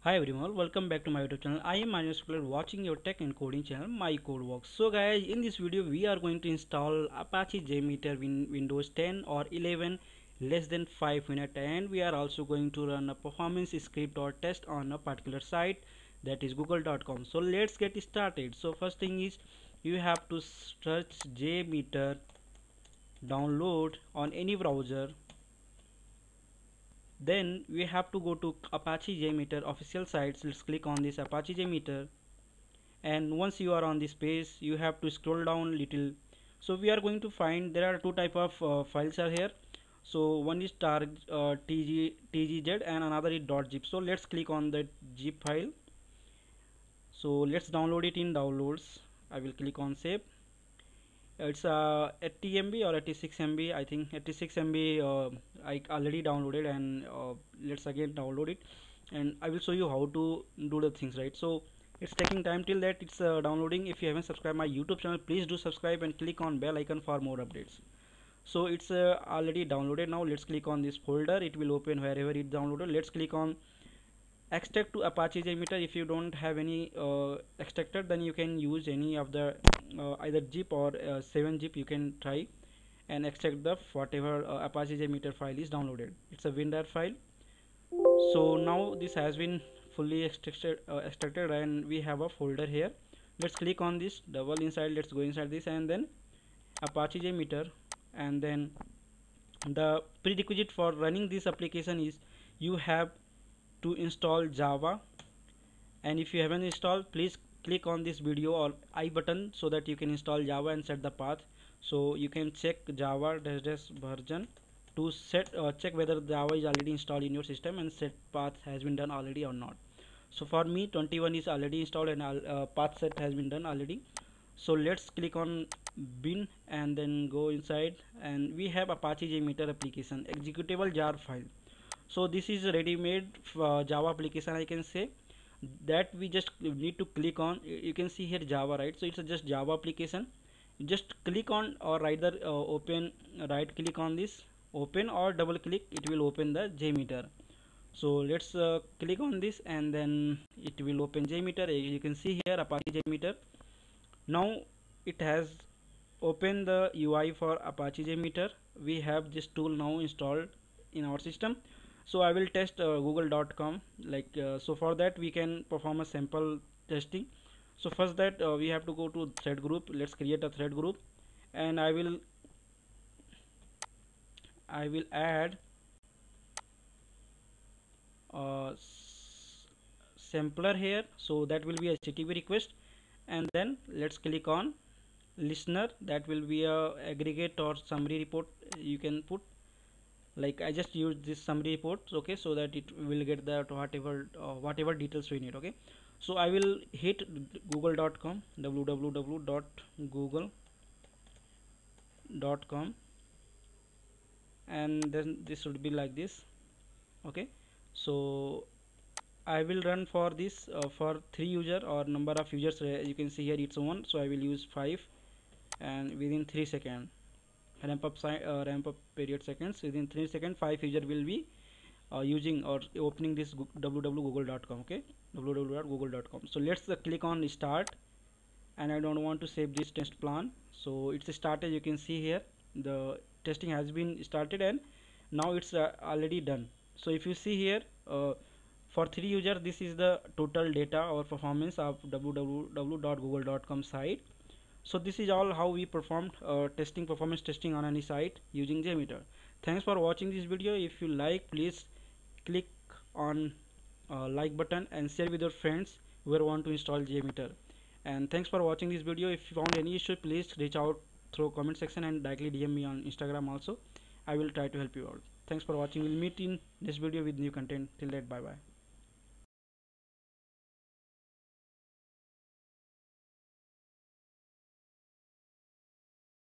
Hi everyone, welcome back to my YouTube channel. I am Manuel watching your tech and coding channel MyCodeWorks. So guys, in this video we are going to install Apache JMeter in Windows 10 or 11 less than 5 minutes, and we are also going to run a performance script or test on a particular site, that is google.com. So let's get started. So first thing is you have to search JMeter, download on any browser. Then we have to go to Apache JMeter official sites. Let's click on this Apache JMeter, and once you are on this page you have to scroll down little. So we are going to find there are two type of files are here. So one is tgz and another is .zip. So let's click on the zip file. So let's download it in downloads. I will click on save. It's 80 MB or 86 MB. I think 86 MB I already downloaded, and let's again download it, and I will show you how to do the things, right? So it's taking time till that it's downloading. If you haven't subscribed my YouTube channel, please do subscribe and click on bell icon for more updates. So it's already downloaded. Now let's click on this folder. It will open wherever it's downloaded. Let's click on extract to Apache JMeter. If you don't have any extractor, then you can use any of the either zip or 7-zip. You can try and extract the whatever Apache JMeter file is downloaded. It's a WinRAR file. So now this has been fully extracted and we have a folder here. Let's click on this, double inside. Let's go inside this, and then Apache JMeter. And then the prerequisite for running this application is you have to install Java, and if you haven't installed, please click on this video or I button so that you can install Java and set the path. So you can check Java version to set check whether Java is already installed in your system and set path has been done already or not. So for me 21 is already installed and path set has been done already. So let's click on bin and then go inside, and we have Apache JMeter application executable jar file. So this is a ready-made Java application, I can say, that we just need to click on. You can see here Java, right? So it's just Java application. You just click on or either open, right click on this, open, or double click, it will open the JMeter. So let's click on this and then it will open JMeter. You can see here Apache JMeter. Now it has opened the UI for Apache JMeter. We have this tool now installed in our system. So I will test google.com, so for that we can perform a sample testing. So first that we have to go to thread group. Let's create a thread group, and I will add sampler here. So that will be a HTTP request, and then let's click on listener. That will be a aggregate or summary report you can put. Like I just use this summary report, okay, so that it will get the whatever details we need. Okay, so I will hit google.com, www.google.com, and then this would be like this. Okay, so I will run for this for 3 user or number of users. You can see here it's 1, so I will use 5, and within 3 seconds ramp up period seconds, within 3 seconds 5 user will be using or opening this www.google.com. okay, www.google.com. so let's click on start, and I don't want to save this test plan, so it's started. You can see here the testing has been started and now it's already done. So if you see here for 3 user, this is the total data or performance of www.google.com site. So this is all how we performed performance testing on any site using JMeter. Thanks for watching this video. If you like, please click on like button and share with your friends who want to install JMeter. And thanks for watching this video. If you found any issue, please reach out through comment section and directly DM me on Instagram also. I will try to help you out. Thanks for watching. We'll meet in this video with new content. Till that, bye bye.